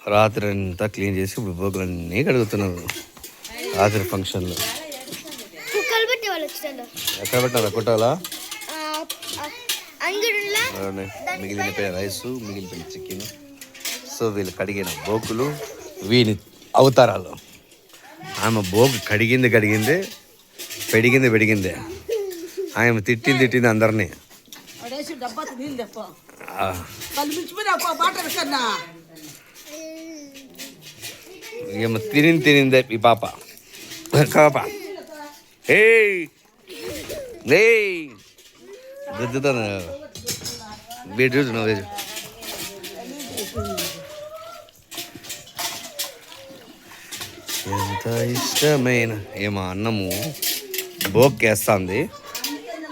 రాత్రి అంతా క్లీన్ చేసి ఇప్పుడు బోకులన్నీ కడుగుతున్నారు రాత్రి ఫంక్షన్లో. ఎక్కడ పెట్టినారా కుట్టాలా? మిగిలిన రైసు, మిగిలిపోయిన చికెన్. సో వీళ్ళు కడిగిన బోకులు, వీని అవతారాలు. ఆమె బోకు కడిగింది పెడిగిందే. ఆమె తిట్టింది అందరినీ. ఏమో తినిందే ఈ పాప. దిద్దుతాను బీట్రూట్ నువ్వు. ఎంత ఇష్టమైన ఏమో అన్నము బోక్కేస్తుంది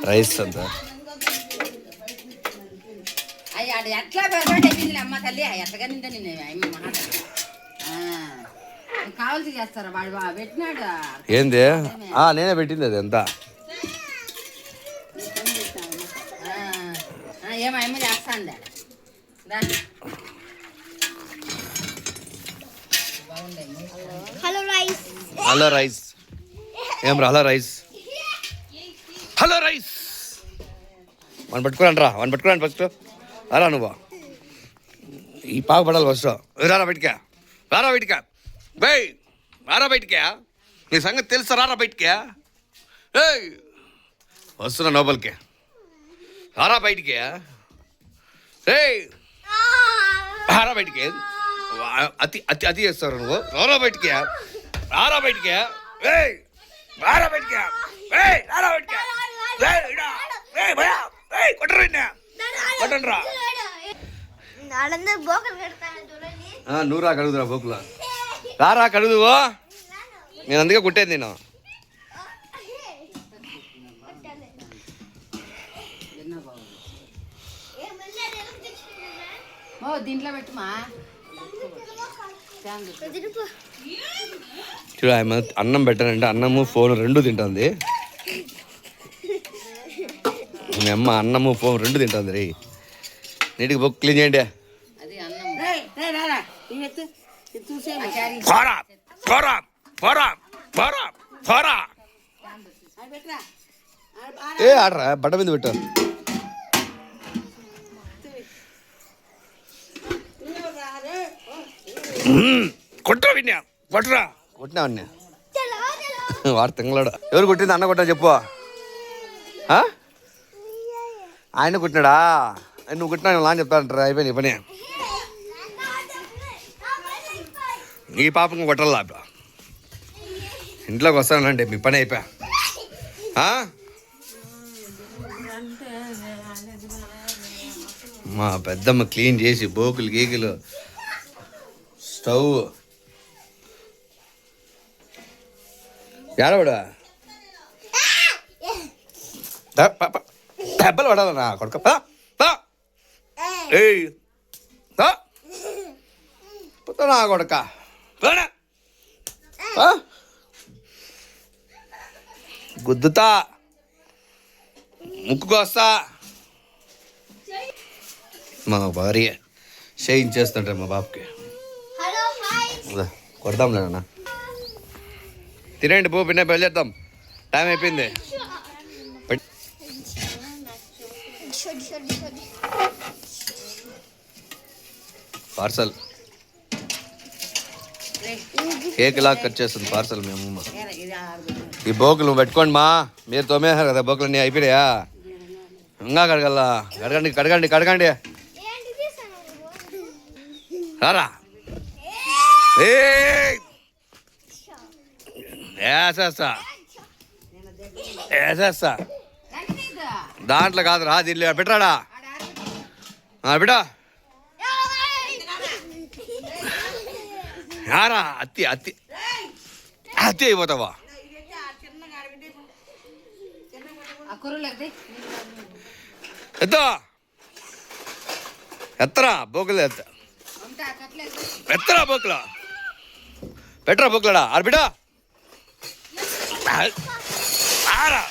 రైస్ అంతా. ఏంది? నేనే పెట్టింది అది అంతా. హలో రైస్ ఏం రా? హలో రైస్ వన్ పట్టుకోరండి ఫస్ట్. అలా నువ్వు ఈ పాకు పడాలి ఫస్ట్. రారా బయటికా బయటికా నీ సంగతి తెలుసా? రారా బయటికా. వస్తున్నా లోపలికి. రారా బయటికి. రారా బయటికి. అతి చేస్తారు నువ్వు. రారా బయటికి. నువ్వు రా కడుగుదురా బోకులా. రారా కడుగుదువో. నేను అందుకే కుట్టేది నేను. దీంట్లో పెట్టుమా. చూడు ఆమె అన్నం పెట్టానంటే అన్నము ఫోన్ రెండు తింటుంది. మీ అమ్మ అన్నము ఫోన్ రెండు తింటుంది. రే నీటికి బొక్కు క్లీన్ చేయండి. ఆడరా బట్ట మీద పెట్టారు. కొట్టినా వాడిని. వాడు తింగలాడు. ఎవరు కొట్టింది? అన్న కొట్టా చెప్పు. ఆయన కొట్టినాడా? నువ్వు కొట్టినా అని చెప్తానంటారా? అయిపోయింది పని. ఈ పాపం కొట్టాలా? ఇంట్లోకి వస్తానంటే మీ పని అయిపోయా. మా పెద్దమ్మ క్లీన్ చేసి బోకులు గీకులు స్టవ్ ఏడబడా దెబ్బలు పడాలన్నా కొడుక. నా కొడుక గుద్దుతా ముక్కుకు వస్తా. మా భార్య చేయించేస్తుంటారు మా బాబుకి. కొడదాం లేదన్నా. తినండి పో, పిన్న బయలుదేరుతాం. టైం అయిపోయింది. పార్సల్ కేక్ ఇలా కట్ చేస్తుంది పార్సల్ మీ అమ్మమ్మ. ఈ బోకులు నువ్వు పెట్టుకోండి మా. మీరు తోమేశారు కదా బోకులన్నీ, అయిపోయాయా? ఇంకా కడగల్లా. కడగండి. రారా వేసేస్తా. దాంట్లో కాదు రా, దీంట్లో పెట్టరాడా బిడ్డ. యారా అత్తి అయిపోతావా? ఎత్తరా బోకులు ఎత్తరా బోకులా పెట్టరా బోకులడా ఆరు బిడ్డ. ఆరా